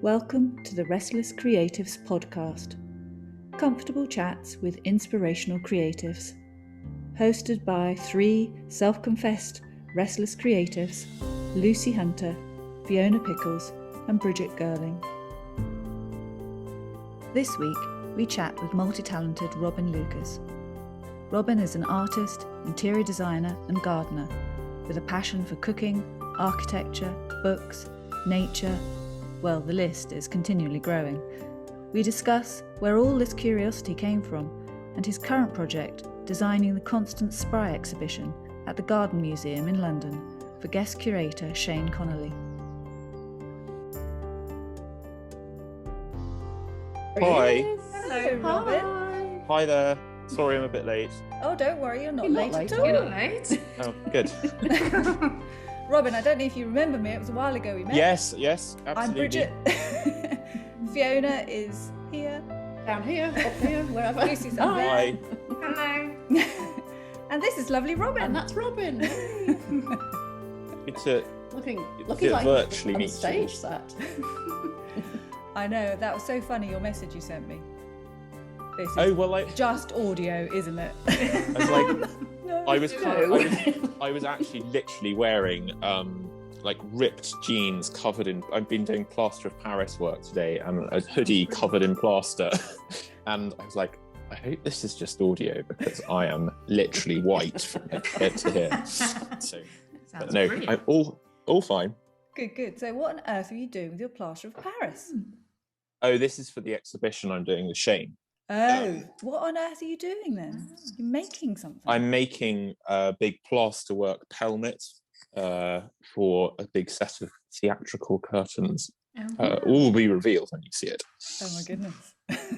Welcome to the Restless Creatives podcast. Comfortable chats with inspirational creatives. Hosted by three self-confessed restless creatives, Lucy Hunter, Fiona Pickles and Bridget Girling. This week, we chat with multi-talented Robin Lucas. Robin is an artist, interior designer and gardener with a passion for cooking, architecture, books, nature. Well, the list is continually growing. We discuss where all this curiosity came from and his current project, designing the Constance Spry exhibition at the Garden Museum in London for guest curator Shane Connolly. Hi. Hello, Robin. Hi there. Sorry I'm a bit late. Oh, don't worry, you're not late at all. You're not late. Oh, good. Robin, I don't know if you remember me, it was a while ago we met. Yes, absolutely. I'm Bridget. Fiona is here. Down here, up here, wherever. Lucy's up there. Hi. Hello. And this is lovely Robin. And that's Robin. Good to looking to like virtually on meet a stage set. I know, that was so funny, your message you sent me. This is Oh well, just audio, isn't it? I was like, No. I was actually literally wearing like ripped jeans covered in. I've been doing plaster of Paris work today, and a hoodie covered in plaster, and I was like, I hope this is just audio because I am literally white from head to here. So, but no, brilliant. I'm all fine. Good. So what on earth are you doing with your plaster of Paris? Oh, this is for the exhibition I'm doing with Shane. Oh, what on earth are you doing then? You're making something. I'm making a big plasterwork pelmet for a big set of theatrical curtains. All will be revealed when you see it. Oh my goodness.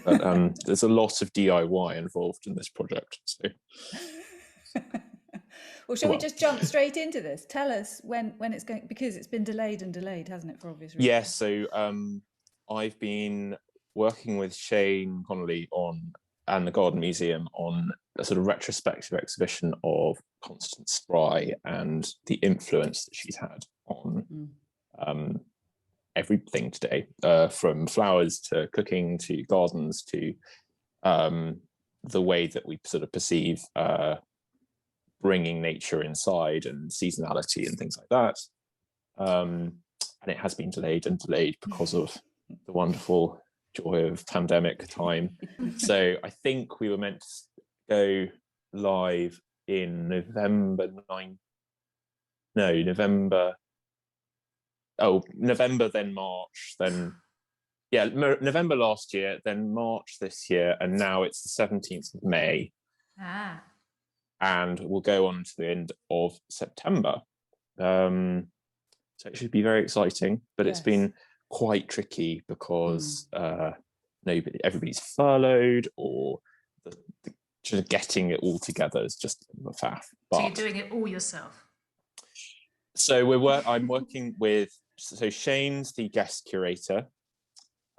But there's a lot of DIY involved in this project. So. Well, shall we just jump straight into this? Tell us when it's going, because it's been delayed, hasn't it, for obvious reasons? Yes, so I've been working with Shane Connolly and the Garden Museum on a sort of retrospective exhibition of Constance Spry and the influence that she's had on everything today, from flowers to cooking to gardens to the way that we sort of perceive bringing nature inside and seasonality and things like that. And it has been delayed because of the wonderful joy of pandemic time. So I think we were meant to go live in November then March, then November last year, then March this year, and now it's the 17th of May. And we'll go on to the end of September. So it should be very exciting, but It's been quite tricky because everybody's furloughed, or just getting it all together is just a faff. So you're doing it all yourself? So I'm working with, so Shane's the guest curator.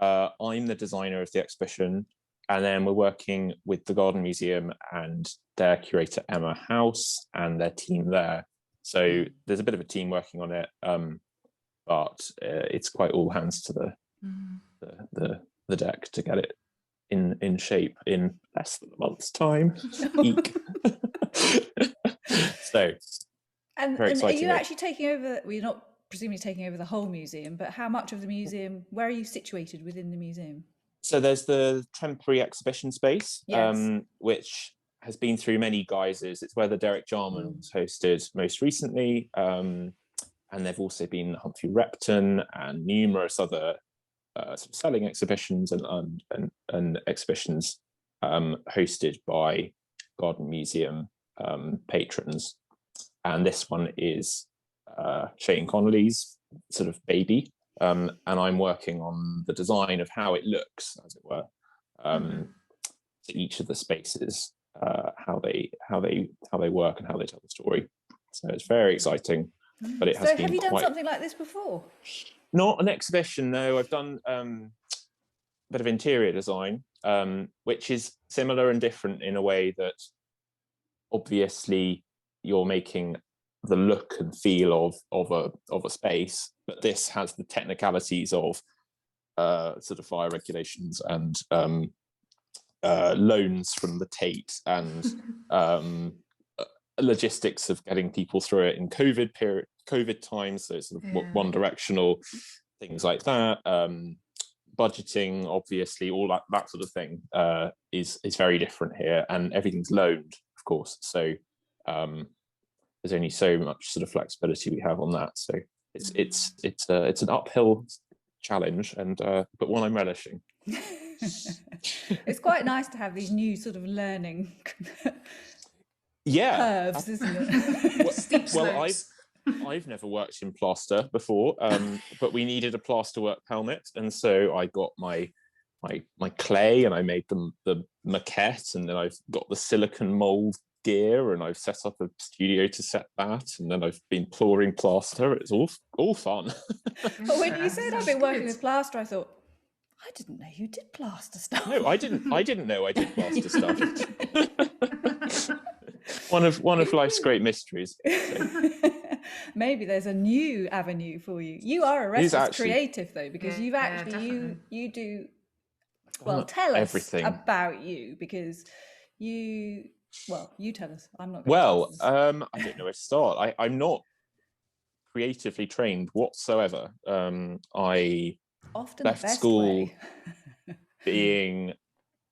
I'm the designer of the exhibition. And then we're working with the Garden Museum and their curator, Emma House, and their team there. So there's a bit of a team working on it. But it's quite all hands to the deck to get it in shape in less than a month's time. Eek. So, and very exciting. Are you actually taking over? Well, you're not presumably taking over the whole museum, but how much of the museum? Where are you situated within the museum? So there's the temporary exhibition space, which has been through many guises. It's where the Derek Jarman was hosted most recently. And they've also been Humphrey Repton and numerous other sort of selling exhibitions and exhibitions hosted by Garden Museum patrons. And this one is Shane Connolly's sort of baby. And I'm working on the design of how it looks, as it were, to each of the spaces, how they work and how they tell the story. So it's very exciting. But it has been. Have you done something like this before? Not an exhibition, no. I've done a bit of interior design, which is similar and different in a way that obviously you're making the look and feel of a space, but this has the technicalities of sort of fire regulations and loans from the Tate and logistics of getting people through it in COVID times, so sort of one directional things like that. Budgeting, obviously, all that sort of thing is very different here, and everything's loaned, of course. So there's only so much sort of flexibility we have on that. So it's an uphill challenge, and but one I'm relishing. It's quite nice to have these new sort of learning curves, isn't it? Well, I've never worked in plaster before, but we needed a plasterwork pelmet, and so I got my clay and I made the maquette, and then I've got the silicon mold gear, and I've set up a studio to set that, and then I've been pouring plaster. It's all fun. But when you said I've been working with plaster, I thought, I didn't know you did plaster stuff. No, I didn't know I did plaster stuff. one of life's great mysteries. So. Maybe there's a new avenue for you. You are a restless creative, though, because you've actually you do well. Tell us everything about you, because you tell us. I'm not. I don't know where to start. I'm not creatively trained whatsoever. I often left school being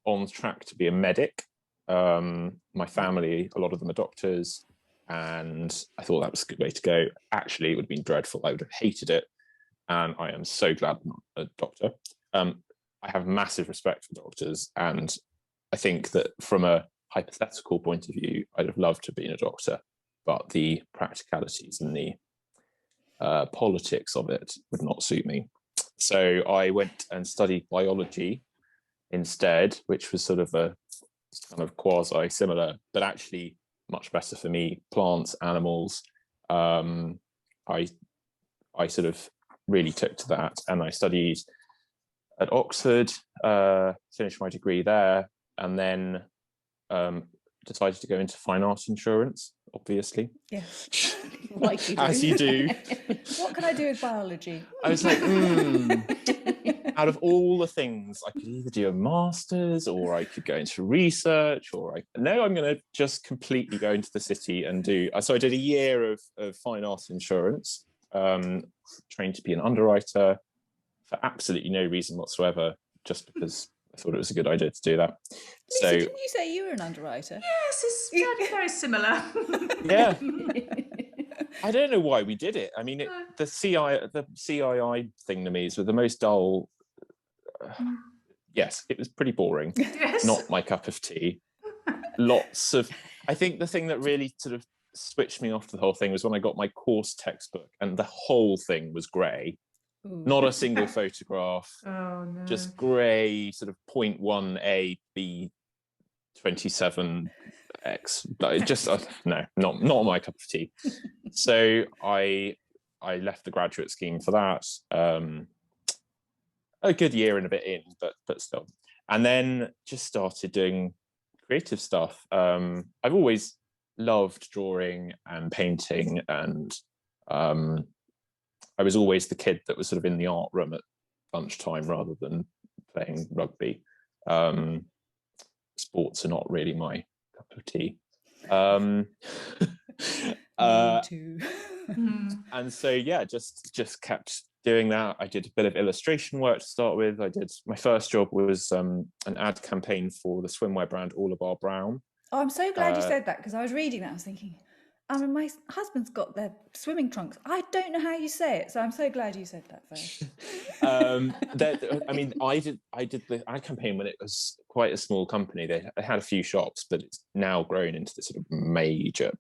on track to be a medic. My family, a lot of them are doctors, and I thought that was a good way to go. Actually, it would have been dreadful. I would have hated it, and I am so glad I'm not a doctor. I have massive respect for doctors, and I think that from a hypothetical point of view, I'd have loved to have been a doctor, but the practicalities and the politics of it would not suit me. So I went and studied biology instead, which was sort of a kind of quasi similar, but actually much better for me. Plants, animals. I sort of really took to that, and I studied at Oxford, finished my degree there, and then decided to go into fine art insurance, obviously. Yeah, like you do. As you do. What can I do with biology? I was like, out of all the things, I could either do a master's, or I could go into research, or I'm going to just completely go into the city and do. So I did a year of fine art insurance, trained to be an underwriter for absolutely no reason whatsoever, just because I thought it was a good idea to do that. Lisa, so didn't you say you were an underwriter? Yes, it's very similar. Yeah. I don't know why we did it. I mean, the CII thing to me is the most dull. Yes, it was pretty boring. Yes. Not my cup of tea. Lots of. I think the thing that really sort of switched me off the whole thing was when I got my course textbook, and the whole thing was grey. Ooh. Not a single photograph. Oh no. Just grey, sort of 0.1 A B 27 X. But just no, not my cup of tea. So I left the graduate scheme for that. A good year and a bit in, but still. And then just started doing creative stuff. I've always loved drawing and painting, and I was always the kid that was sort of in the art room at lunchtime rather than playing rugby. Sports are not really my cup of tea. Me too. And so yeah, just kept doing that. I did a bit of illustration work to start with. My first job was an ad campaign for the swimwear brand All About Brown. Oh, I'm so glad you said that, because I was reading that. I was thinking, my husband's got their swimming trunks. I don't know how you say it, so I'm so glad you said that first. I did the ad campaign when it was quite a small company. They had a few shops, but it's now grown into this sort of major,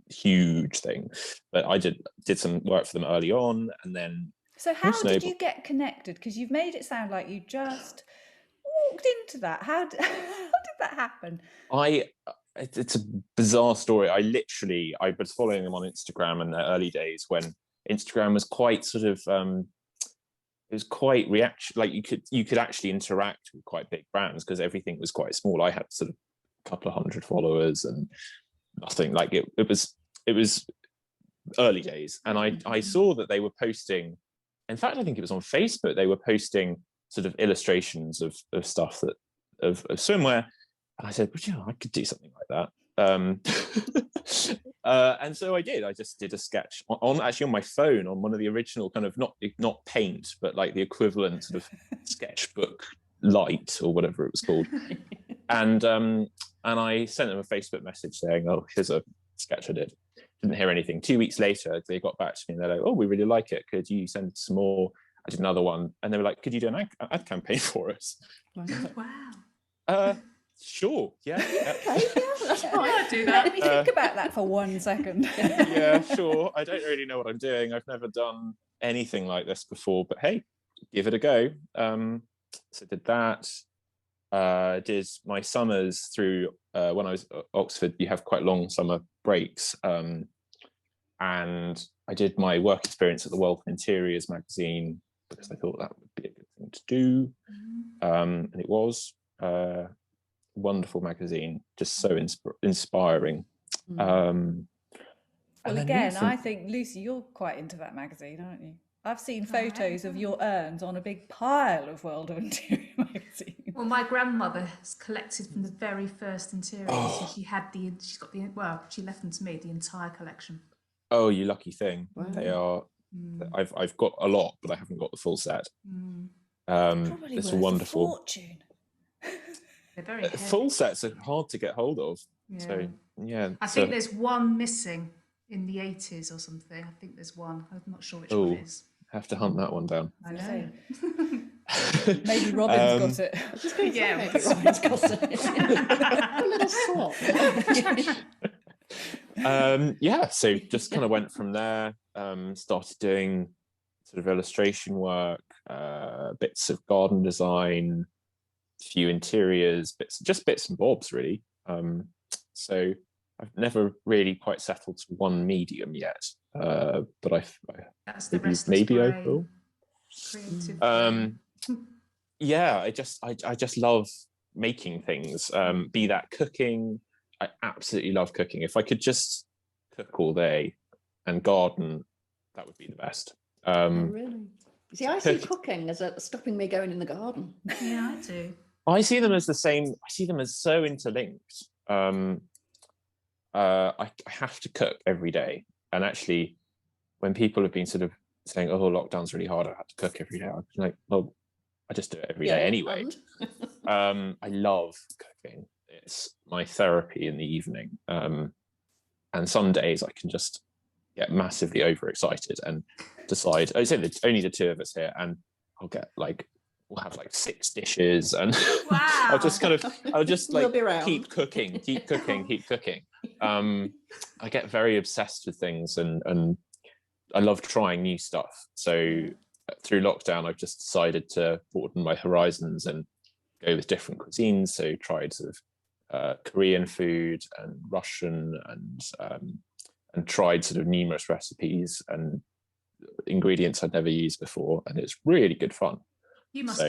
huge thing. But I did some work for them early on, and then. So how did you get connected? Because you've made it sound like you just walked into that. How did that happen? It's a bizarre story. I was following them on Instagram in the early days when Instagram was quite sort of it was quite reaction, like you could actually interact with quite big brands because everything was quite small. I had sort of a couple of hundred followers and nothing. Like it was early days, and I saw that they were posting. In fact, I think it was on Facebook. They were posting sort of illustrations of stuff that of swimwear. And I said, well, you know, I could do something like that. And so I did. I just did a sketch on my phone on one of the original kind of not paint, but like the equivalent sort of sketchbook light or whatever it was called. And I sent them a Facebook message saying, "Oh, here's a sketch I did." Didn't hear anything. 2 weeks later, they got back to me and they're like, "Oh, we really like it. Could you send some more?" I did another one, and they were like, "Could you do an ad campaign for us?" Wow. Sure. Yeah. Okay, yeah, that's fine. I'll do that. Let me think about that for 1 second. Yeah, sure. I don't really know what I'm doing. I've never done anything like this before, but hey, give it a go. So did that. Did my summers through when I was at Oxford. You have quite long summer breaks, and I did my work experience at the Wealth Interiors magazine because I thought that would be a good thing to do, and it was. Wonderful magazine, just so inspiring. Well, again, I think, Lucy, you're quite into that magazine, aren't you? I've seen photos of your urns on a big pile of World of Interior magazine. Well, my grandmother has collected from the very first interiors, and she left them to me, the entire collection. Oh, you lucky thing. Wow. They are. I've got a lot, but I haven't got the full set. Probably it's worth wonderful. a fortune. They're very heavy. Full sets are hard to get hold of. Yeah. So yeah, I think there's one missing in the 80s or something. I think there's one. I'm not sure which one it is. Have to hunt that one down. I know. Maybe Robin's got it. Yeah, Maybe Robin's got it. A little swap. Yeah, so just kind of went from there. Started doing sort of illustration work, bits of garden design, few interiors, bits and bobs really. So I've never really quite settled to one medium yet, but That's the Restless maybe I brain. will. Creative brain. Yeah, I just love making things. Be that cooking. I absolutely love cooking. If I could just cook all day and garden, that would be the best. Really? See, I see cooking as stopping me going in the garden. Yeah, I do. I see them as the same. I see them as so interlinked. I have to cook every day, and actually, when people have been sort of saying, "Oh, lockdown's really hard. I have to cook every day," I'm like, "Well, I just do it every day anyway." I love cooking. It's my therapy in the evening, and some days I can just get massively overexcited and decide. I say there's only the two of us here, and I'll get like. We'll have like 6 dishes, and Wow. I'll just like We'll keep cooking. I get very obsessed with things, and I love trying new stuff. So through lockdown, I've just decided to broaden my horizons and go with different cuisines. So tried sort of Korean food and Russian, and tried sort of numerous recipes and ingredients I'd never used before, and it's really good fun. You must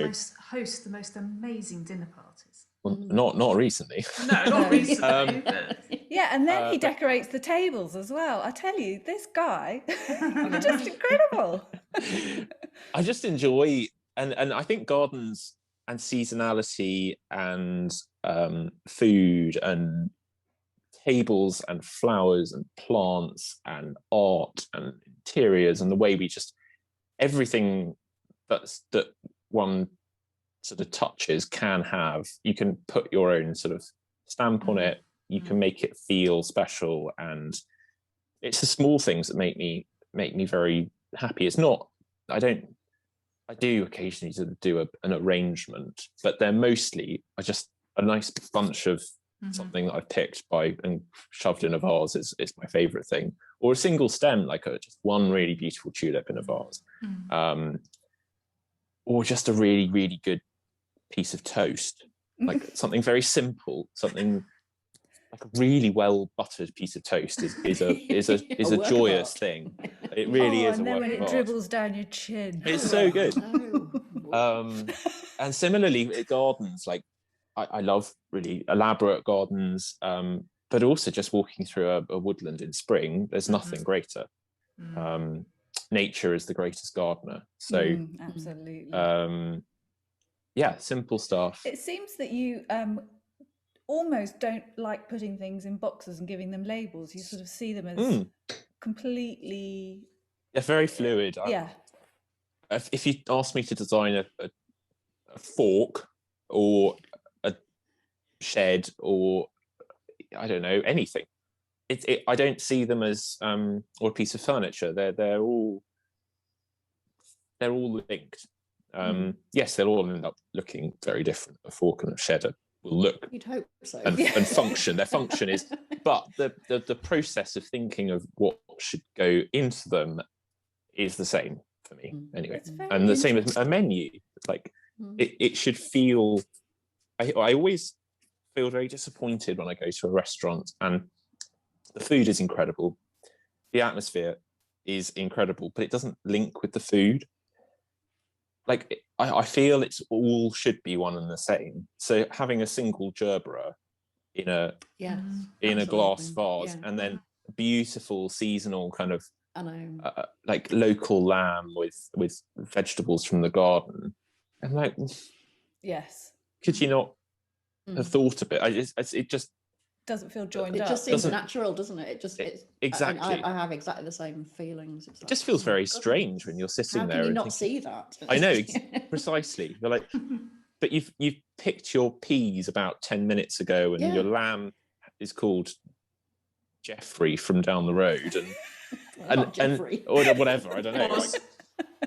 host the most amazing dinner parties. Well, not recently. No, not recently. But... Yeah, and then he decorates the tables as well. I tell you, this guy, he's just incredible. I just enjoy, and I think gardens and seasonality and food and tables and flowers and plants and art and interiors and the way we just everything that one sort of touches can have, you can put your own sort of stamp on it, you can make it feel special, and it's the small things that make me very happy. It's not, I do occasionally sort of do an arrangement, but they're mostly just a nice bunch of something that I've picked and shoved in a vase is my favorite thing, or a single stem, like just one really beautiful tulip in a vase. Or just a really, really good piece of toast, like something very simple, something like a really well buttered piece of toast is a joyous thing. It really is. And a then work when of it art. dribbles down your chin, It's so good. Oh. And similarly, at gardens, like I love really elaborate gardens, but also just walking through a woodland in spring. There's nothing greater. Nature is the greatest gardener. So absolutely. Yeah, simple stuff. It seems that you almost don't like putting things in boxes and giving them labels. You sort of see them as completely... They're very fluid. Yeah. If you ask me to design a fork or a shed or I don't know, anything, I don't see them as or a piece of furniture. They're all linked. Yes, they'll all end up looking very different. A fork and a shed will look, you'd hope so, and function. Their function is, but the process of thinking of what should go into them is the same for me anyway. And the same as a menu. Like it should feel. I always feel very disappointed when I go to a restaurant and the food is incredible, the atmosphere is incredible, but it doesn't link with the food. Like I feel it's all should be one and the same. So having a single gerbera in a glass vase, and then beautiful seasonal kind of like local lamb with vegetables from the garden, and like, yes, could you not have thought of it? It just doesn't feel joined up. It just seems natural, doesn't it? Exactly. I have exactly the same feelings. It just feels very strange when you're sitting there. How can you and not see that? I know, precisely. You're like, but you've picked your peas about 10 minutes ago, and your lamb is called Jeffrey from down the road, and or whatever. I don't know. Like,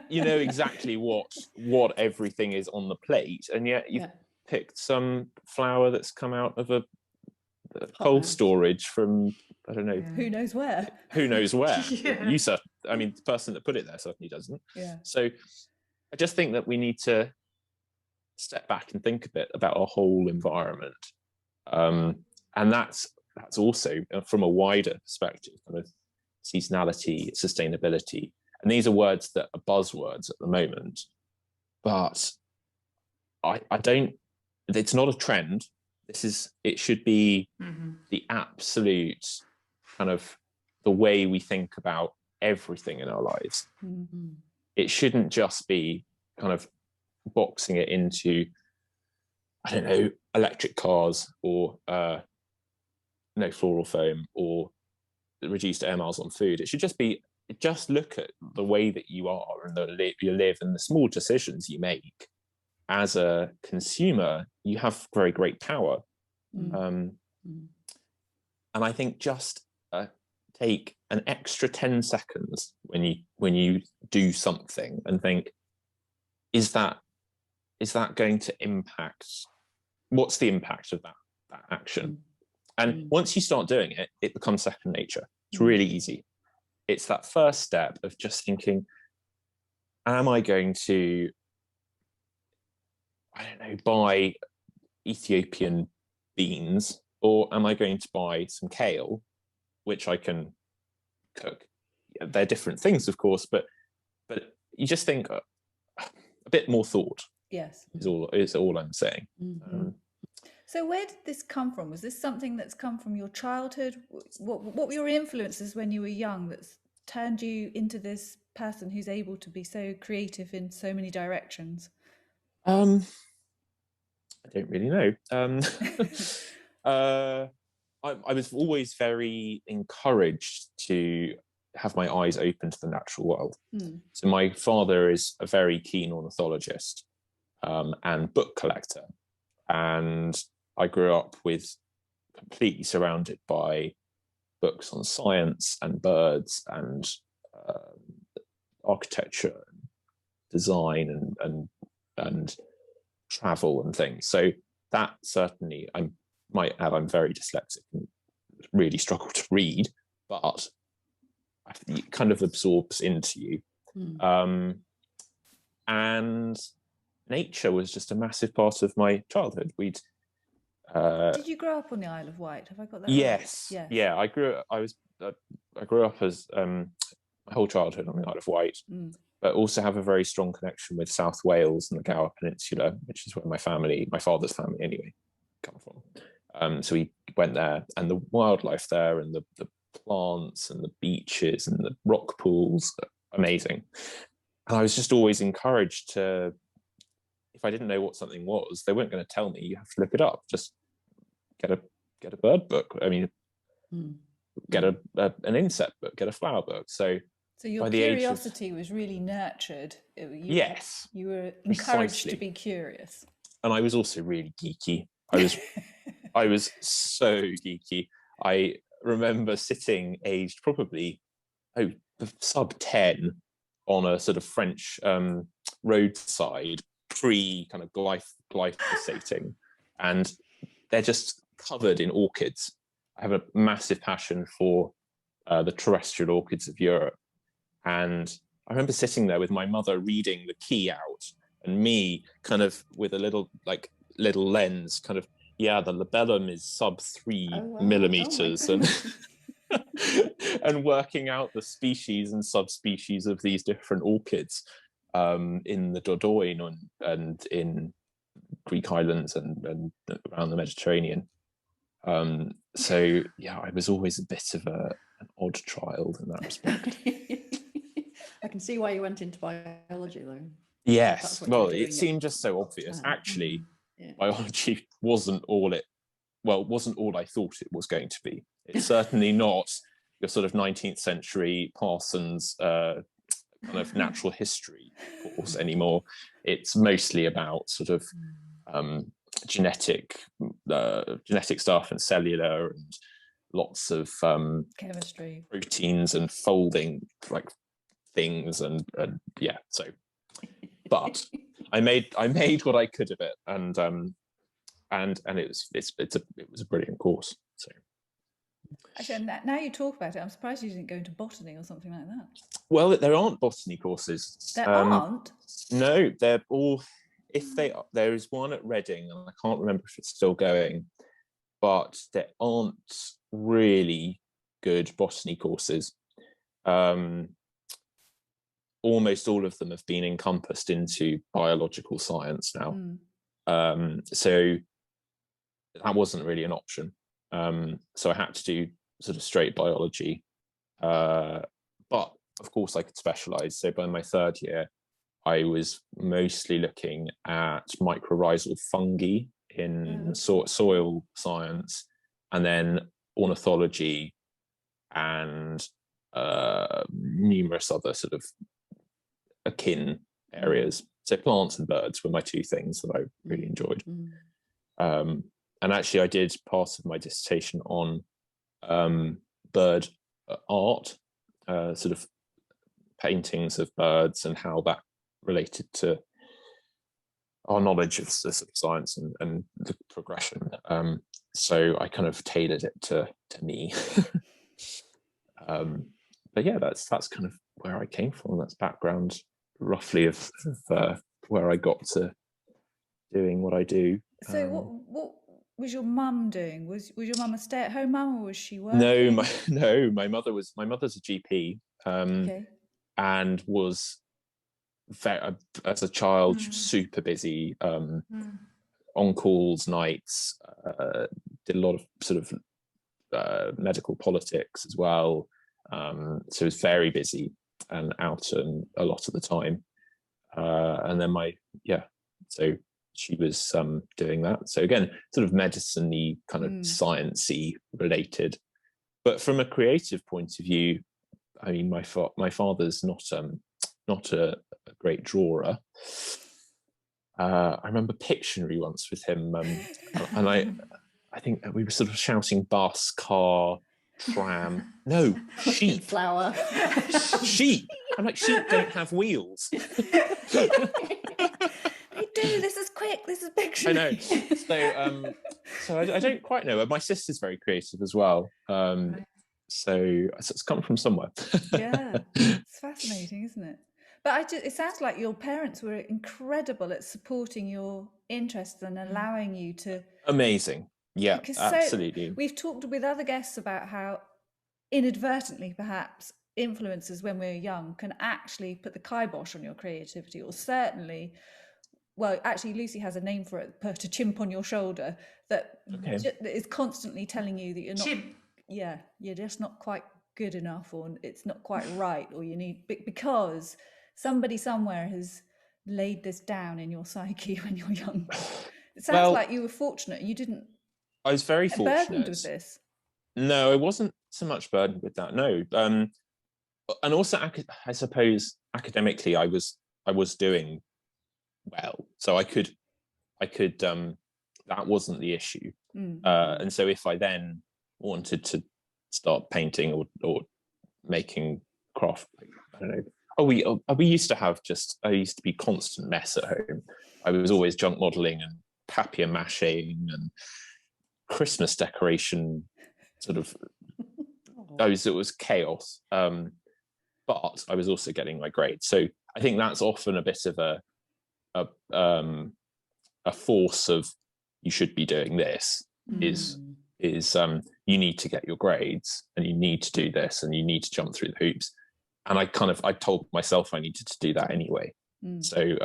you know exactly what everything is on the plate, and yet you've picked some flour that's come out of a cold storage from, I don't know, who knows where. You I mean, the person that put it there certainly doesn't. So I just think that we need to step back and think a bit about our whole environment, and that's also from a wider perspective, kind of seasonality, sustainability, and these are words that are buzzwords at the moment, but I don't, it's not a trend. It should be the absolute kind of the way we think about everything in our lives. It shouldn't just be kind of boxing it into, I don't know, electric cars or no floral foam or reduced air miles on food. It should just be, just look at the way that you are and you live and the small decisions you make. As a consumer, you have very great power. And I think just take an extra 10 seconds when you do something and think, is that going to impact, what's the impact of that action? And once you start doing it, it becomes second nature. It's really easy. It's that first step of just thinking, am I going to, I don't know, buy Ethiopian beans, or am I going to buy some kale, which I can cook? They're different things, of course, but you just think a bit more thought. Yes, is all I'm saying. So where did this come from? Was this something that's come from your childhood? What were your influences when you were young that's turned you into this person who's able to be so creative in so many directions? I don't really know. I was always very encouraged to have my eyes open to the natural world. So my father is a very keen ornithologist and book collector, and I grew up completely surrounded by books on science and birds and architecture, and design and travel and things. So that certainly, I might add, I'm very dyslexic and really struggle to read, but it kind of absorbs into you. And nature was just a massive part of my childhood. Did you grow up on the Isle of Wight? Have I got that yes. right? Yes. Yeah, I grew up as my whole childhood on the Isle of Wight, but also have a very strong connection with South Wales and the Gower Peninsula, which is where my father's family anyway, come from. So we went there, and the wildlife there and the plants and the beaches and the rock pools are amazing. And I was just always encouraged to, if I didn't know what something was, they weren't going to tell me. You have to look it up. Just get a bird book. I mean, get an insect book, get a flower book. So your by the curiosity was really nurtured. Yes. You were encouraged to be curious. And I was also really geeky. I was so geeky. I remember sitting aged probably sub 10 on a sort of French roadside pre kind of glyphosating, and they're just covered in orchids. I have a massive passion for the terrestrial orchids of Europe, and I remember sitting there with my mother reading the key out, and me kind of with a little lens, kind of, yeah, the labellum is sub 3 millimeters, and and working out the species and subspecies of these different orchids in the Dordogne and in Greek islands and around the Mediterranean. So yeah, I was always a bit of an odd child in that respect. I can see why you went into biology, though. Yes, well, it seemed just so obvious. Actually, biology wasn't all I thought it was going to be. It's certainly not your sort of 19th century Parsons kind of natural history course anymore. It's mostly about sort of genetic stuff and cellular and lots of chemistry, proteins and folding like things and yeah. So, but I made what I could of it, and it was a brilliant course. So. Actually, now you talk about it, I'm surprised you didn't go into botany or something like that. Well, there aren't botany courses. There aren't? No, they're all. If they are, there is one at Reading, and I can't remember if it's still going, but there aren't really good botany courses. Almost all of them have been encompassed into biological science now. So that wasn't really an option. So I had to do sort of straight biology. But of course I could specialize. So by my third year, I was mostly looking at mycorrhizal fungi in soil science, and then ornithology and numerous other sort of akin areas. So plants and birds were my two things that I really enjoyed. And actually I did part of my dissertation on bird art, sort of paintings of birds and how that related to our knowledge of the sort of science and the progression. So I kind of tailored it to me. But yeah, that's kind of where I came from. That's background roughly of where I got to doing what I do. So what was your mum doing? Was your mum a stay-at-home mum, or was she working? My mother's a GP, and was very, as a child, super busy, on calls, nights, did a lot of sort of medical politics as well. So it was very busy and out and a lot of the time. And then so she was doing that. So again, sort of medicine-y, kind of science-y related. But from a creative point of view, I mean, my father's not a great drawer. I remember Pictionary once with him, and I think we were sort of shouting bus, car, tram. No, sheep. Flower. Sheep. I'm like, sheep don't have wheels. They do. This is quick. This is Pictionary. I know. So I don't quite know. My sister's very creative as well. So it's come from somewhere. Yeah, it's fascinating, isn't it? But it sounds like your parents were incredible at supporting your interests and allowing you to. Amazing. Yeah, absolutely. We've talked with other guests about how inadvertently, perhaps, influences when we're young can actually put the kibosh on your creativity, or certainly, well, actually, Lucy has a name for it, put a chimp on your shoulder that is constantly telling you that you're not. Chimp. Yeah, you're just not quite good enough, or it's not quite right, or you need, because somebody somewhere has laid this down in your psyche when you're young? It sounds like you were fortunate. You didn't. I was very fortunate. Burdened with this. No, I wasn't so much burdened with that. No, and also I suppose academically I was doing well, so I could that wasn't the issue. And so if I then wanted to start painting or making craft, I don't know. We used to have I used to be constant mess at home. I was always junk modeling and papier mâching and Christmas decoration, sort of. It was chaos. But I was also getting my grades, so I think that's often a bit of a force of you should be doing this. Is you need to get your grades and you need to do this and you need to jump through the hoops, and I told myself I needed to do that anyway. So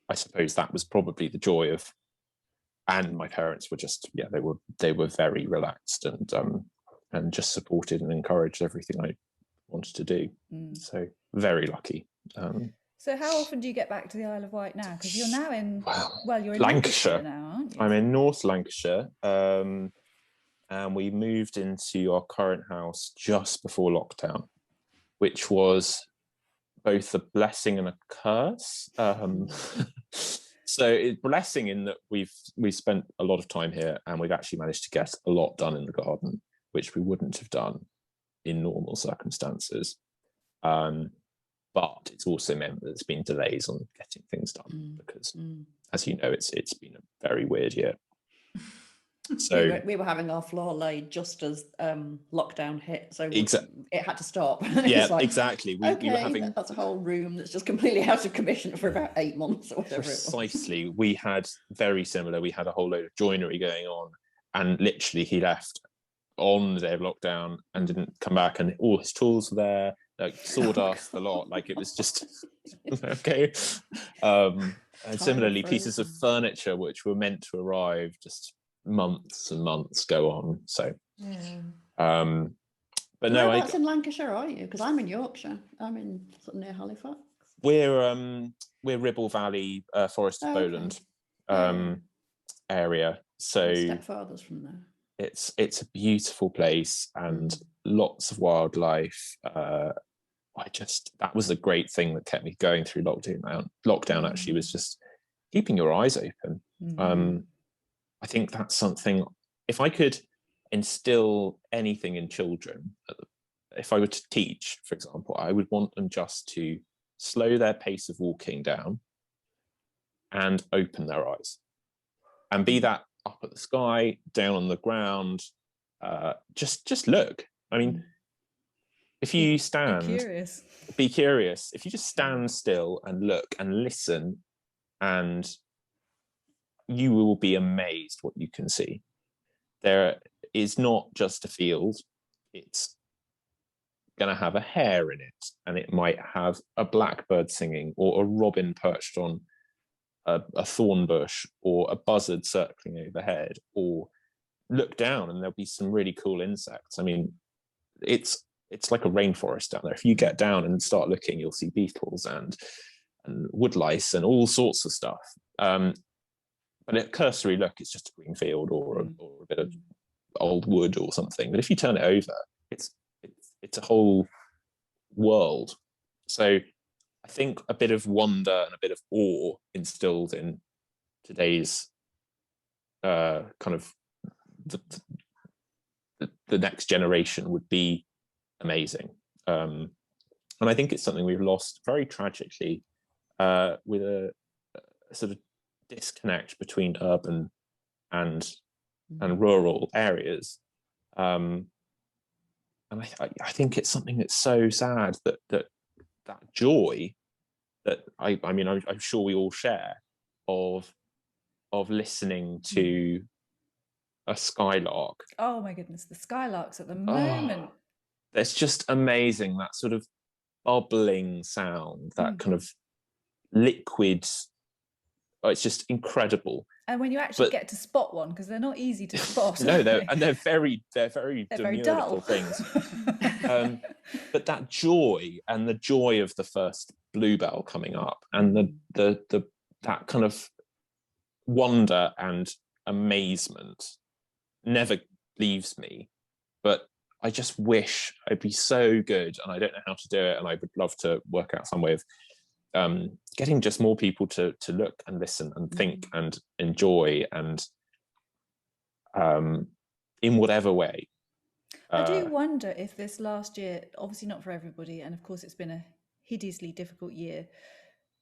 I suppose that was probably the joy of, and my parents were just they were very relaxed and just supported and encouraged everything I wanted to do. So very lucky. So how often do you get back to the Isle of Wight now? Because you're now in you're in Lancashire now, aren't you? I'm in North Lancashire, and we moved into our current house just before lockdown, which was both a blessing and a curse. So it's blessing in that we've spent a lot of time here and we've actually managed to get a lot done in the garden, which we wouldn't have done in normal circumstances. But it's also meant that there's been delays on getting things done because, as you know, it's been a very weird year. So we were having our floor laid just as lockdown hit, so it had to stop. Yeah, exactly. We were having that's a whole room that's just completely out of commission for about 8 months or whatever. Precisely. We had very similar. We had a whole load of joinery going on, and literally he left on the day of lockdown and didn't come back, and all his tools were there, like sawdust, a lot. Like it was just okay. And similarly, pieces of furniture which were meant to arrive just months and months go on. So but no, whereabouts in Lancashire are you? Because I'm in Yorkshire. I'm in sort of near Halifax. We're Ribble Valley, Forest of Bowland area. So a step farther from there. It's a beautiful place and lots of wildlife. That was a great thing that kept me going through lockdown actually, was just keeping your eyes open. I think that's something, if I could instill anything in children, if I were to teach, for example, I would want them just to slow their pace of walking down and open their eyes. And be that up at the sky, down on the ground, just look. I mean, if you stand, be curious. If you just stand still and look and listen, and you will be amazed what you can see. There is not just a field, it's going to have a hare in it, and it might have a blackbird singing or a robin perched on a thorn bush or a buzzard circling overhead, or look down and there'll be some really cool insects. I mean, it's like a rainforest down there. If you get down and start looking, you'll see beetles and woodlice and all sorts of stuff. But at cursory look, it's just a green field or a bit of old wood or something. But if you turn it over, it's a whole world. So I think a bit of wonder and a bit of awe instilled in today's kind of the next generation would be amazing. And I think it's something we've lost very tragically with a sort of disconnect between urban and rural areas. And I think it's something that's so sad that joy that I mean I'm sure we all share of listening to a skylark. Oh my goodness, the skylarks at the moment. That's just amazing, that sort of bubbling sound, that kind of liquid. It's just incredible. And when you actually get to spot one, because they're not easy to spot. No, they're very dull things. But that joy, and the joy of the first bluebell coming up, and the that kind of wonder and amazement never leaves me. But I just wish I'd be so good, and I don't know how to do it, and I would love to work out some way of getting just more people to look and listen and think and enjoy, and in whatever way. I do wonder if this last year, obviously not for everybody, and of course it's been a hideously difficult year,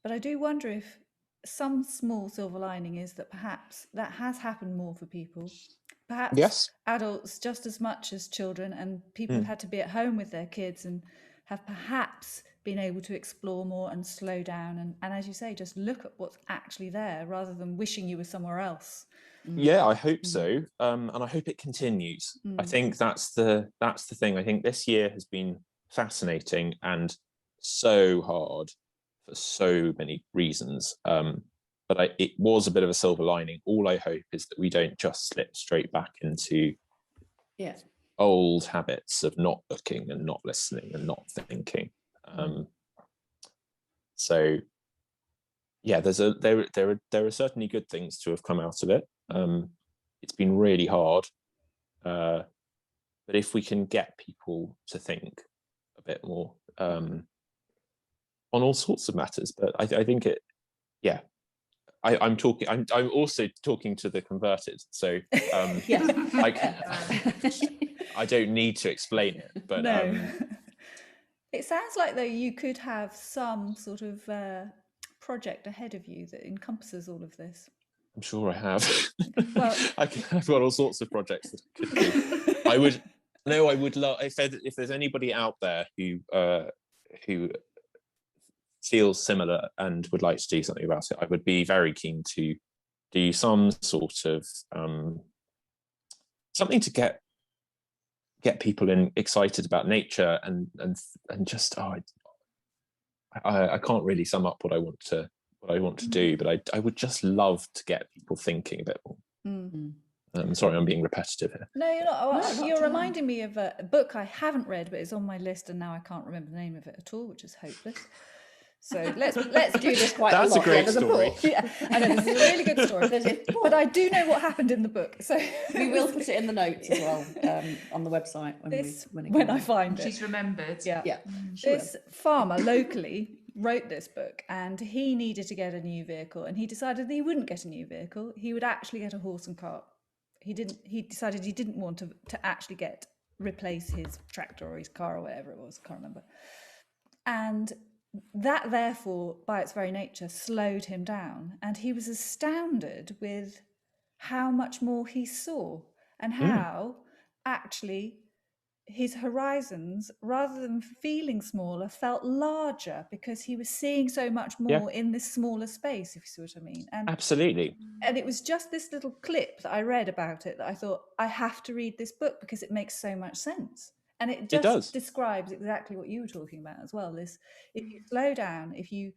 but I do wonder if some small silver lining is that perhaps that has happened more for people. Perhaps adults just as much as children, and people have had to be at home with their kids and have perhaps been able to explore more and slow down and as you say, just look at what's actually there rather than wishing you were somewhere else. Yeah, I hope so, and I hope it continues. I think that's the thing. I think this year has been fascinating and so hard for so many reasons. But it was a bit of a silver lining. All I hope is that we don't just slip straight back into old habits of not looking and not listening and not thinking. So yeah, there are certainly good things to have come out of it. It's been really hard, but if we can get people to think a bit more on all sorts of matters, but I think it, I'm also talking to the converted, so I don't need to explain it, but no. It sounds like though you could have some sort of project ahead of you that encompasses all of this. I'm sure I have. Well, I've got all sorts of projects that I could do. I would love if there's anybody out there who feels similar and would like to do something about it. I would be very keen to do some sort of something to get people excited about nature and just I can't really sum up what I want to do, but I would just love to get people thinking a bit more. Sorry, I'm being repetitive here. No, you're not. You're reminding me of a book I haven't read, but it's on my list, and now I can't remember the name of it at all, which is hopeless. So let's do this quite That's a lot. A great story. Yeah, I know, this is a really good story. But I do know what happened in the book. So we will put it in the notes as well on the website when I find it. She's remembered. Yeah. This farmer locally wrote this book, and he needed to get a new vehicle, and he decided that he wouldn't get a new vehicle. He would actually get a horse and cart. He decided he didn't want to actually replace his tractor or his car or whatever it was. I can't remember. And that therefore, by its very nature, slowed him down, and he was astounded with how much more he saw and how actually his horizons, rather than feeling smaller, felt larger because he was seeing so much more in this smaller space, if you see what I mean. And absolutely. And it was just this little clip that I read about it that I thought, I have to read this book because it makes so much sense. And it just describes exactly what you were talking about as well. This, if you slow down, if you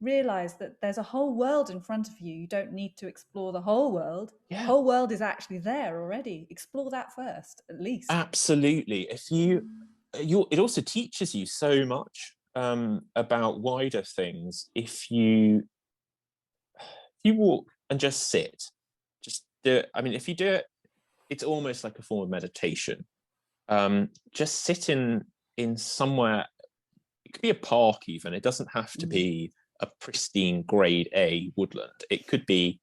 realize that there's a whole world in front of you, you don't need to explore the whole world. The whole world is actually there already. Explore that first, at least. Absolutely. If it also teaches you so much about wider things. If you walk and just sit, just do it. I mean, if you do it, it's almost like a form of meditation. Just sit in somewhere. It could be a park even. It doesn't have to be a pristine grade A woodland. It could be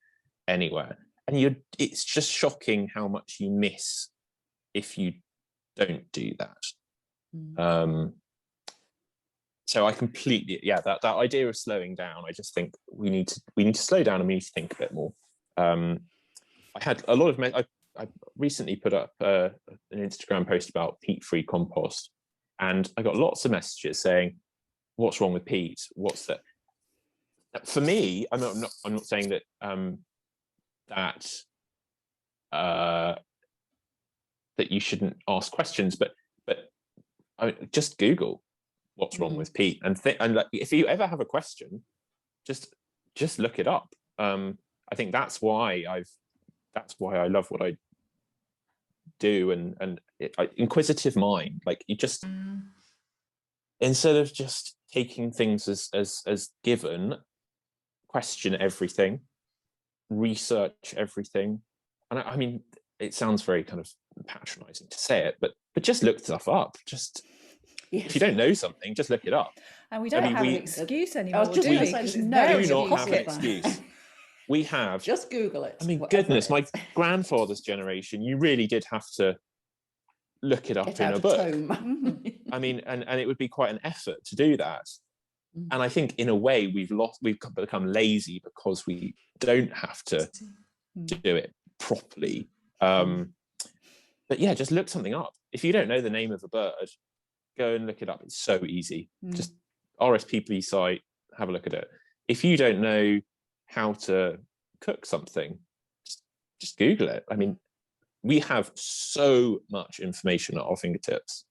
anywhere. And it's just shocking how much you miss if you don't do that. So I completely, that idea of slowing down, I just think we need to slow down and we need to think a bit more. I had a lot of, I recently put up an Instagram post about peat-free compost, and I got lots of messages saying, what's wrong with peat? What's that? For me, I'm not saying that that you shouldn't ask questions, but just Google what's wrong with peat and like, if you ever have a question, just look it up. I think that's why I love what I do, and inquisitive mind. Like, you just instead of just taking things as given, question everything, research everything. And I mean, it sounds very kind of patronizing to say it, but just look stuff up. Just if you don't know something, just look it up. And we don't have an excuse anymore. I was just do going we? to say, do not have an excuse. We have just Google it. I mean, goodness, my grandfather's generation, you really did have to look it up in a book. I mean, and it would be quite an effort to do that. And I think in a way we've become lazy because we don't have to do it properly. But yeah, just look something up. If you don't know the name of a bird, go and look it up. It's so easy. Just RSPB site, have a look at it. If you don't know how to cook something, just Google it. I mean, we have so much information at our fingertips.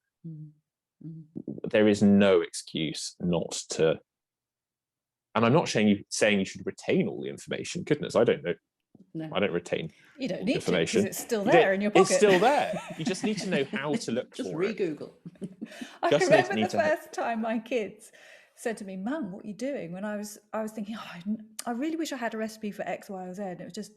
There is no excuse not to. And I'm not saying you should retain all the information. Goodness, I don't know. No. I don't retain. You don't need information. To, because it's still there in your pocket. It's still there. You just need to know how to look just for re-Google. I remember the first time my kids said to me, "Mum, what are you doing?" When I was thinking, I really wish I had a recipe for X, Y, or Z. And it was just,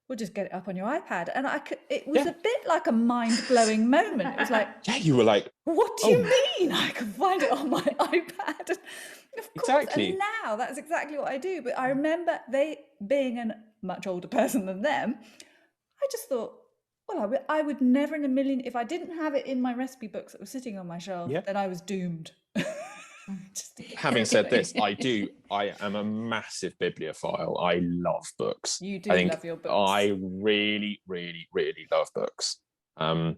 we'll just get it up on your iPad. And it was a bit like a mind-blowing moment. It was like, yeah, you were like, what do you mean I can find it on my iPad? Of course, exactly. And now that's exactly what I do. But I remember being a much older person than them, I just thought, well, I would never in a million, if I didn't have it in my recipe books that were sitting on my shelf, then I was doomed. Having said this, I am a massive bibliophile. I love books. You do love your books. I really, really, really love books. I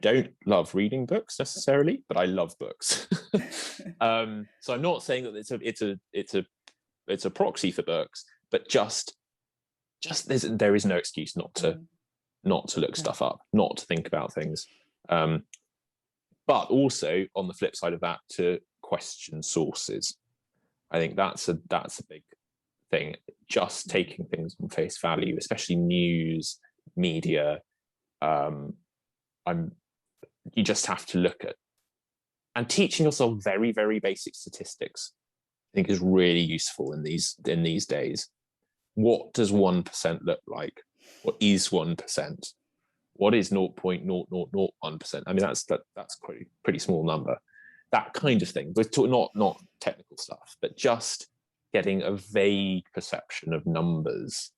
don't love reading books necessarily, but I love books. So I'm not saying that it's a proxy for books, but just there is no excuse not to look stuff up, not to think about things. But also on the flip side of that, to question sources. I think that's a big thing. Just taking things on face value, especially news, media. You just have to look at and teaching yourself very, very basic statistics. I think is really useful in these days. What does 1% look like? What is 1%? What is 0.0001%? I mean, that's quite a pretty small number. That kind of thing. But not technical stuff, but just getting a vague perception of numbers.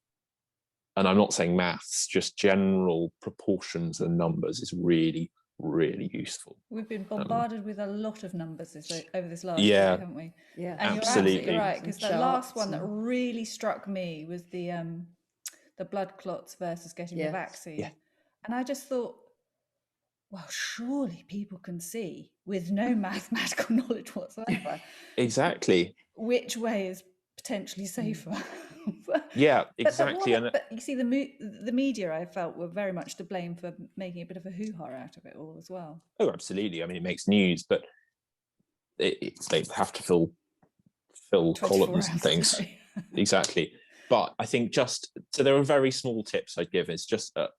And I'm not saying maths, just general proportions and numbers is really, really useful. We've been bombarded with a lot of numbers over this last year, haven't we? Yeah, and absolutely. You're absolutely right, because the last one that really struck me was the blood clots versus getting the vaccine. Yeah. And I just thought, well, surely people can see with no mathematical knowledge whatsoever. Exactly. Which way is potentially safer? Yeah, exactly. But you see, the media, I felt, were very much to blame for making a bit of a hoo-ha out of it all as well. Oh, absolutely. I mean, it makes news, but they have to fill columns and things. Exactly. But I think so there are very small tips I'd give. Is just a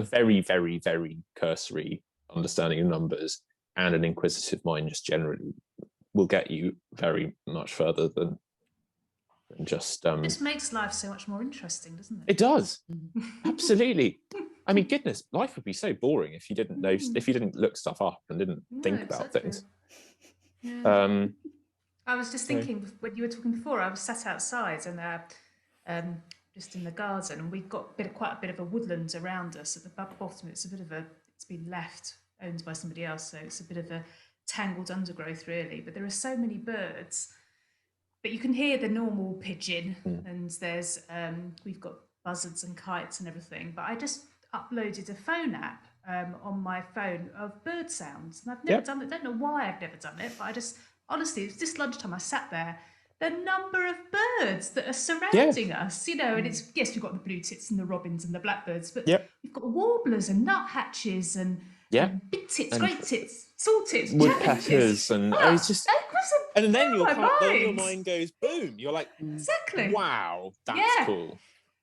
very, very, very cursory understanding of numbers, and an inquisitive mind just generally will get you very much further than just This makes life so much more interesting, doesn't it? It does. Absolutely. I mean, goodness, life would be so boring if you didn't know, if you didn't look stuff up and didn't think about things. Yeah. I was just thinking when you were talking before, I was sat outside and just in the garden, and we've got quite a bit of a woodland around us. At the bottom, it's been left, owned by somebody else, so it's a bit of a tangled undergrowth, really. But there are so many birds. But you can hear the normal pigeon, and there's we've got buzzards and kites and everything. But I just uploaded a phone app on my phone of bird sounds, and I've never done it. I don't know why I've never done it, but I just honestly, it was this lunchtime. I sat there. The number of birds that are surrounding us, and it's we've got the blue tits and the robins and the blackbirds, but we've got warblers and nuthatches and big tits, great tits, salt tits, woodpeckers, and it's just. And then your mind goes boom. You're like, exactly. Wow, that's cool.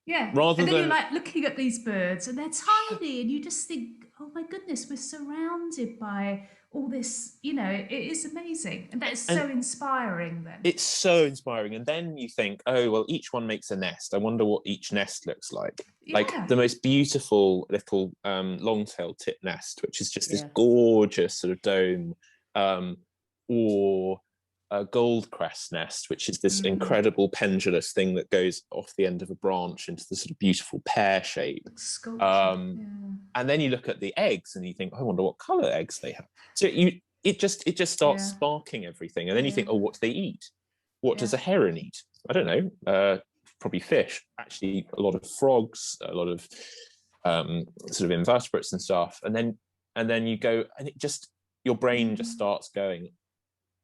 Yeah. Rather and then than you're like looking at these birds, and they're tiny, and you just think, oh my goodness, we're surrounded by all this, it is amazing. And that is so inspiring then. It's so inspiring. And then you think, oh, well, each one makes a nest. I wonder what each nest looks like. Yeah. Like the most beautiful little long-tailed tit nest, which is just this gorgeous sort of dome, or a goldcrest nest, which is this incredible pendulous thing that goes off the end of a branch into the sort of beautiful pear shape. And then you look at the eggs and you think, I wonder what colour eggs they have. So it just starts sparking everything. And then you think, oh, what do they eat? What does a heron eat? I don't know. Probably fish. Actually, a lot of frogs, a lot of sort of invertebrates and stuff. And then you go, and your brain just starts going.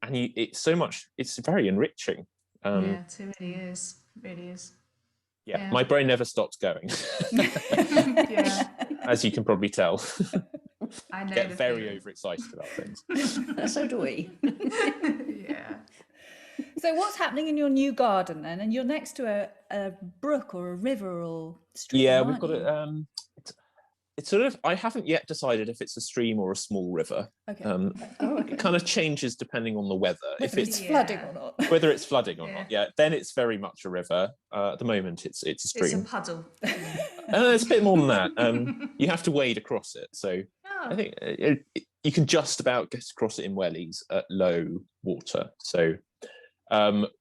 And it's very enriching. It really is. It really is. Yeah, my brain never stops going. As you can probably tell. I know. Get very overexcited about things. So do we. Yeah. So what's happening in your new garden then? And you're next to a brook or a river or stream. Yeah, we've got it. It's sort of, I haven't yet decided if it's a stream or a small river. Okay. It kind of changes depending on the weather. If it's flooding or not. Whether it's flooding or not, then it's very much a river. At the moment, it's a stream. It's a puddle. It's a bit more than that. You have to wade across it. So I think you can just about get across it in wellies at low water. So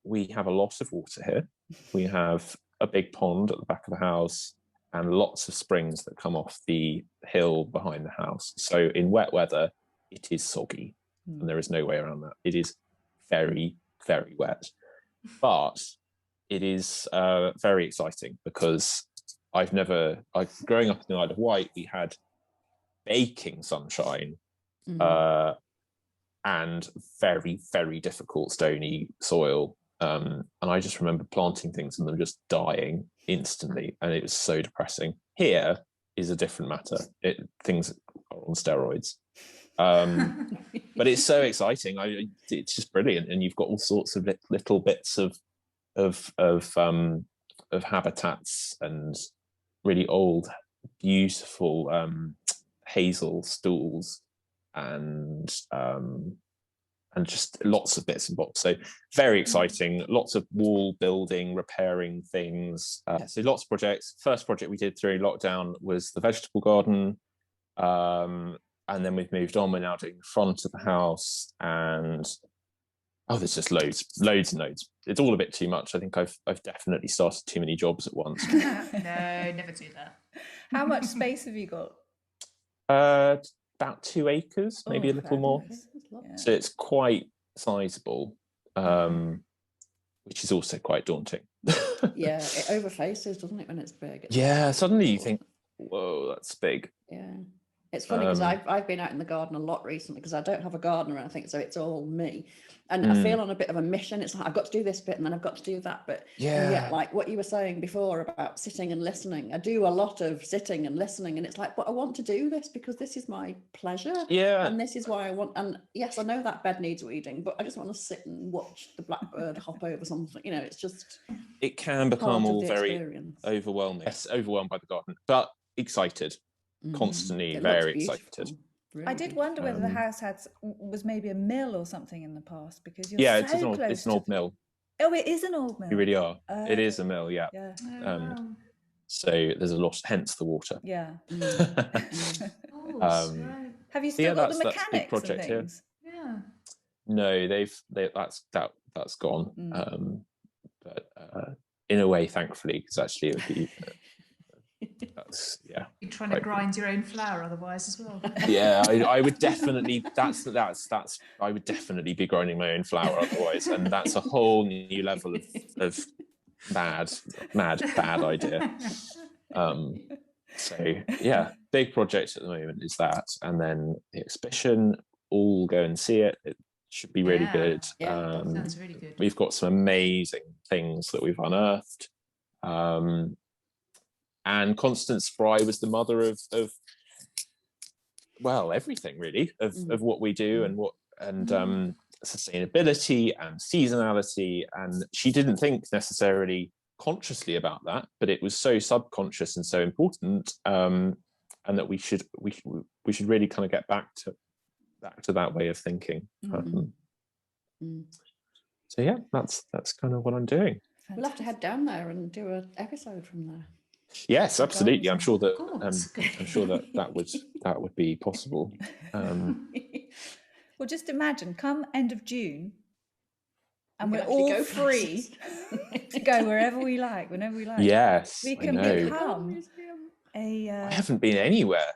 we have a lot of water here. We have a big pond at the back of the house, and lots of springs that come off the hill behind the house. So in wet weather, it is soggy, and there is no way around that. It is very, very wet. But it is very exciting because growing up in the Isle of Wight, we had baking sunshine and very, very difficult stony soil. And I just remember planting things and them just dying instantly, and it was so depressing. Here is a different matter. Things are on steroids, but it's so exciting. It's just brilliant, and you've got all sorts of little bits of habitats and really old, beautiful hazel stools and just lots of bits and bobs. So very exciting, lots of wall building, repairing things. So lots of projects. First project we did during lockdown was the vegetable garden. And then we've moved on. We're now doing the front of the house, and there's just loads and loads. It's all a bit too much. I think I've definitely started too many jobs at once. No, never do that. How much space have you got? About 2 acres, maybe a little more. Yeah. So it's quite sizable, which is also quite daunting. Yeah, it overfaces, doesn't it, when it's big? Suddenly you think, whoa, that's big. Yeah. It's funny because I've been out in the garden a lot recently because I don't have a gardener, I think, so it's all me. And I feel on a bit of a mission. It's like, I've got to do this bit and then I've got to do that bit. Yeah, like what you were saying before about sitting and listening. I do a lot of sitting and listening, and it's like, but I want to do this because this is my pleasure. Yeah. And this is why I want, and yes, I know that bed needs weeding, but I just want to sit and watch the blackbird hop over something. It's just... It can become all very overwhelming. Yes, overwhelmed by the garden, but excited. Constantly very excited. Really I did wonder whether the house was maybe a mill or something in the past, because you're it's an old mill. Oh, it is an old mill. You really are. It is a mill, yeah. So there's a lot, hence the water. Yeah. Have you still got the mechanics big project and things? Yeah. No, that's gone. But in a way, thankfully, because actually it would be. You're trying to grind your own flour otherwise as well. Yeah, I would definitely. That's. I would definitely be grinding my own flour otherwise, and that's a whole new level of bad idea. So yeah, big project at the moment is that, and then the exhibition. All go and see it. It should be really good. Sounds really good. We've got some amazing things that we've unearthed. And Constance Spry was the mother of everything really of what we do and sustainability and seasonality, and she didn't think necessarily consciously about that, but it was so subconscious and so important, and that we should really kind of get back back to that way of thinking. So yeah, that's kind of what I'm doing. Fantastic. We'll have to head down there and do an episode from there. Yes, absolutely. I'm sure that that would be possible. Well, just imagine, come end of June, and we're all free to go wherever we like, whenever we like. Yes, we can become a. I haven't been anywhere.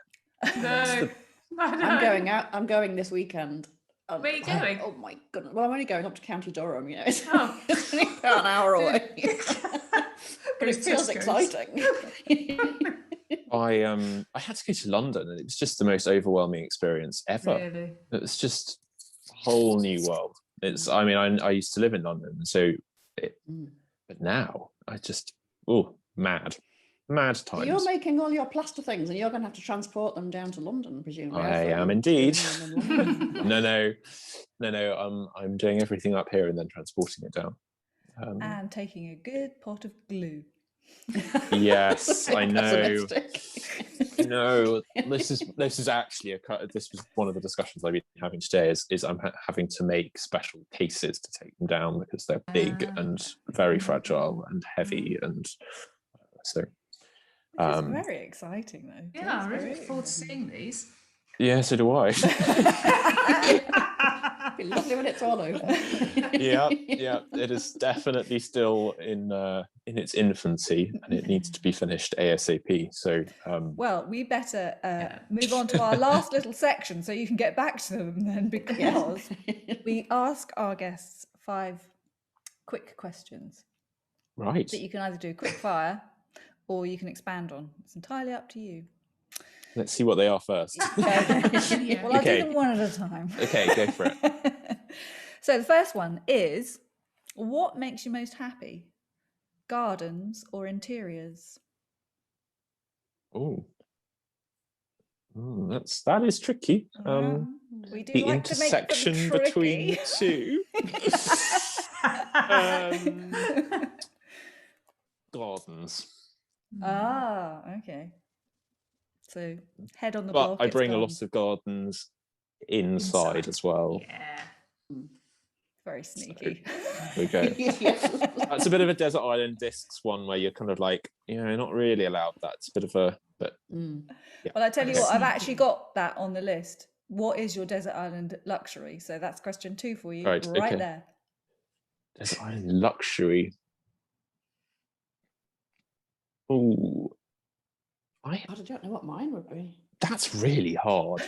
No. I'm going this weekend. Where are you going? Oh my goodness! Well, I'm only going up to County Durham. You know, it's only about an hour away. But it feels exciting. I had to go to London, and it was just the most overwhelming experience ever. Really? It was just a whole new world. I mean, I used to live in London, so but now I just mad times. You're making all your plaster things, and you're going to have to transport them down to London, presumably. I am indeed. No. I'm doing everything up here and then transporting it down. And taking a good pot of glue. Yes, I know. No, this is actually this was one of the discussions I've been having today. Is I'm having to make special cases to take them down because they're big and very fragile and heavy, and so. It's very exciting, though. Yeah, I really look forward to seeing these. Yeah, so do I. It'd be lovely when it's all over. Yeah, it is definitely still in its infancy, and it needs to be finished ASAP. So, well, we better move on to our last little section so you can get back to them then, because we ask our guests 5 quick questions. Right. That you can either do quick fire or you can expand on. It's entirely up to you. Let's see what they are first. Well, I'll do them one at a time. Okay, go for it. So the first one is, what makes you most happy? Gardens or interiors? That is tricky. We do the like intersection to make them between the two. Gardens. Okay. So head on the block. block. But I bring a lot of gardens inside as well. Yeah. Very sneaky. So, there we go. That's a bit of a desert island discs one where you're kind of like, not really allowed that. It's a bit of a, but. Yeah. Well, I tell you what, I've actually got that on the list. What is your desert island luxury? So that's question 2 for you, right there. Desert island luxury. Oh, I don't know what mine would be. That's really hard.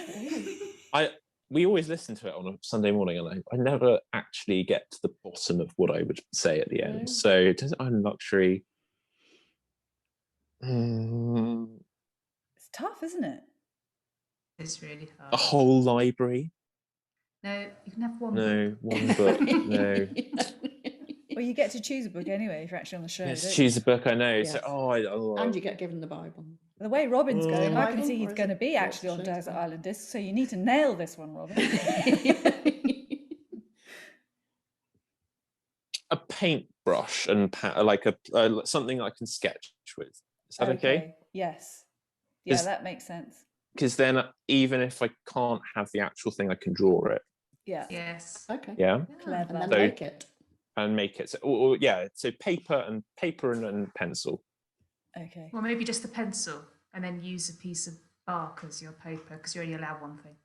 We always listen to it on a Sunday morning, and I never actually get to the bottom of what I would say at the end. No. So, desert island luxury. It's tough, isn't it? It's really hard. A whole library. No, you can have one. No, one book. No. Well, you get to choose a book anyway if you're actually on the show. Yes, choose a book. I know. Yes. So, and you get given the Bible. The way Robin's going, I can Bible, see he's or is going to it be actually on Desert Island Discs. So you need to nail this one, Robin. a paintbrush and like something I can sketch with. Is that okay? Yes. Yeah, that makes sense. Because then even if I can't have the actual thing, I can draw it. Yeah. Yes. Okay. Yeah. Clever. And then make it. And make it. So paper and pencil. Okay. Well, maybe just the pencil, and then use a piece of bark as your paper, because you only allow one thing.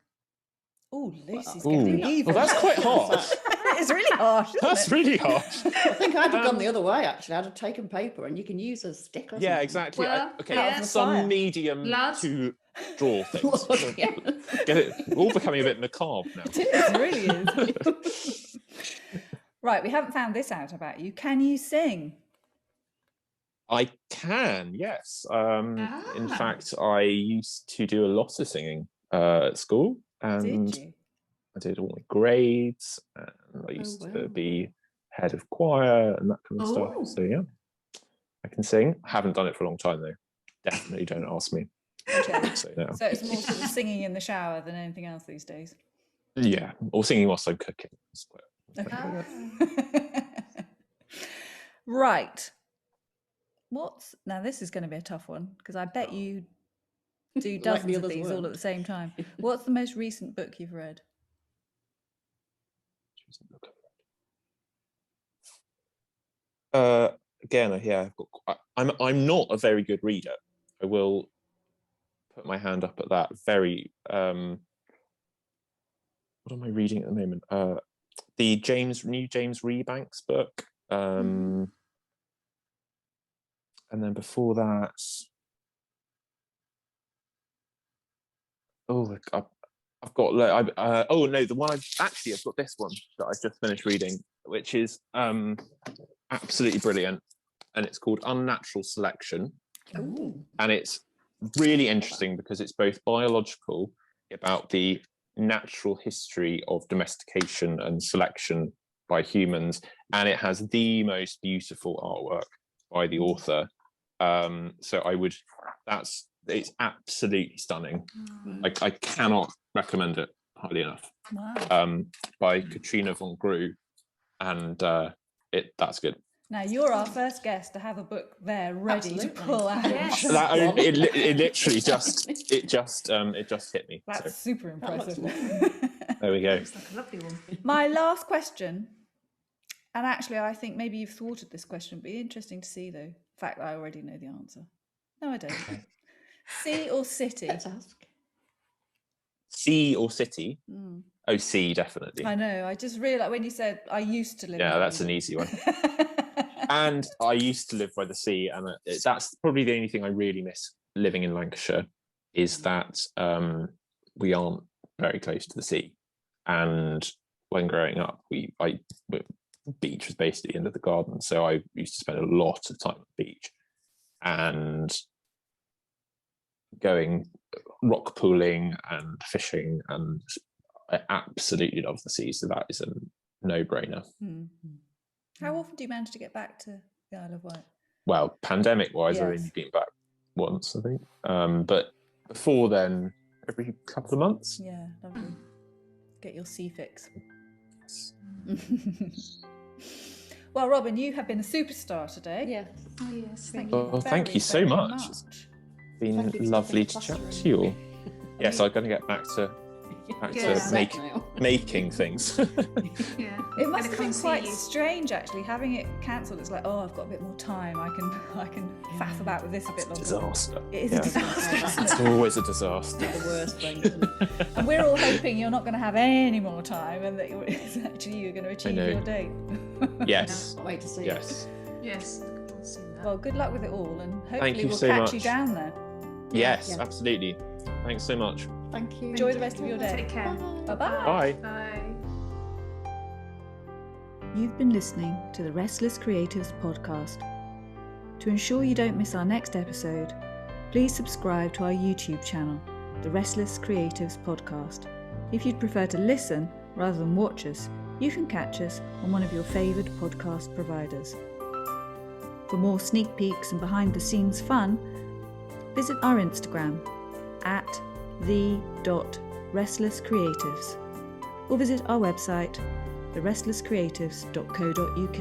Oh, Lucy's getting evil. Well, that's quite harsh. It's really harsh. That's really harsh. I think I'd have gone the other way, actually. I'd have taken paper, and you can use a stick or something. Yeah, exactly. Well, Some medium to draw things. Get it? We're all becoming a bit macabre now. It really is. Right, we haven't found this out about you. Can you sing? I can, yes. In fact, I used to do a lot of singing at school, and Did you? I did all my grades, and I used to be head of choir and that kind of stuff. So yeah, I can sing. I haven't done it for a long time though. Definitely don't ask me. Okay. So, no. So it's more sort of singing in the shower than anything else these days. Yeah, or singing whilst I'm cooking. Right. Now this is going to be a tough one, because I bet you do dozens of these all at the same time. What's the most recent book you've read? doesn't look again, yeah, I'm not a very good reader. I will put my hand up at that. Very what am I reading at the moment? The new James Rebanks book. And then before that, I've got the one I've got this one that I've just finished reading, which is absolutely brilliant, and it's called Unnatural Selection. Ooh. And it's really interesting because it's both biological, about the natural history of domestication and selection by humans, and it has the most beautiful artwork by the author. It's absolutely stunning. I cannot recommend it highly enough. Wow. By Katrina von Grue, and that's good. Now you're our first guest to have a book there ready to pull out. Yes. It literally just hit me. That's super impressive. There we go. It's like a lovely one. My last question, and actually I think maybe you've thwarted this question, but it'd be interesting to see though. In fact, I already know the answer. No, I don't. Sea or city? Let's ask. Sea or city? Oh, sea, definitely. I know. I just realised when you said I used to live. Yeah, that's an easy one. And I used to live by the sea, and that's probably the only thing I really miss living in Lancashire, is that we aren't very close to the sea. And when growing up, the beach was basically the end of the garden, so I used to spend a lot of time at the beach and going rock pooling and fishing, and I absolutely love the sea, so that is a no-brainer. How often do you manage to get back to the Isle of Wight? Well, pandemic-wise, I've only been back once, I think. But before then, every couple of months. Yeah, lovely. Get your sea fix. Well, Robin, you have been a superstar today. Yeah. Oh, yes. Thank you so much. It's been lovely to chat to you all. Yes, I'm going to get back to making things. Yeah. It must have been quite strange actually having it cancelled. It's like, I've got a bit more time. I can faff about with this a bit longer. Disaster. It is a disaster. It's always a disaster. The worst thing. And we're all hoping you're not going to have any more time, and that you're going to achieve your date. Yes. Can't wait to see. Yes. Well, good luck with it all, and hopefully we'll so catch much. you down there. Yes, absolutely. Thanks so much. Thank you. Enjoy the rest of your day. Take care. Bye-bye. Bye. Bye. You've been listening to the Restless Creatives podcast. To ensure you don't miss our next episode, please subscribe to our YouTube channel, the Restless Creatives podcast. If you'd prefer to listen rather than watch us, you can catch us on one of your favoured podcast providers. For more sneak peeks and behind-the-scenes fun, visit our Instagram at the.restlesscreatives, or visit our website, therestlesscreatives.co.uk.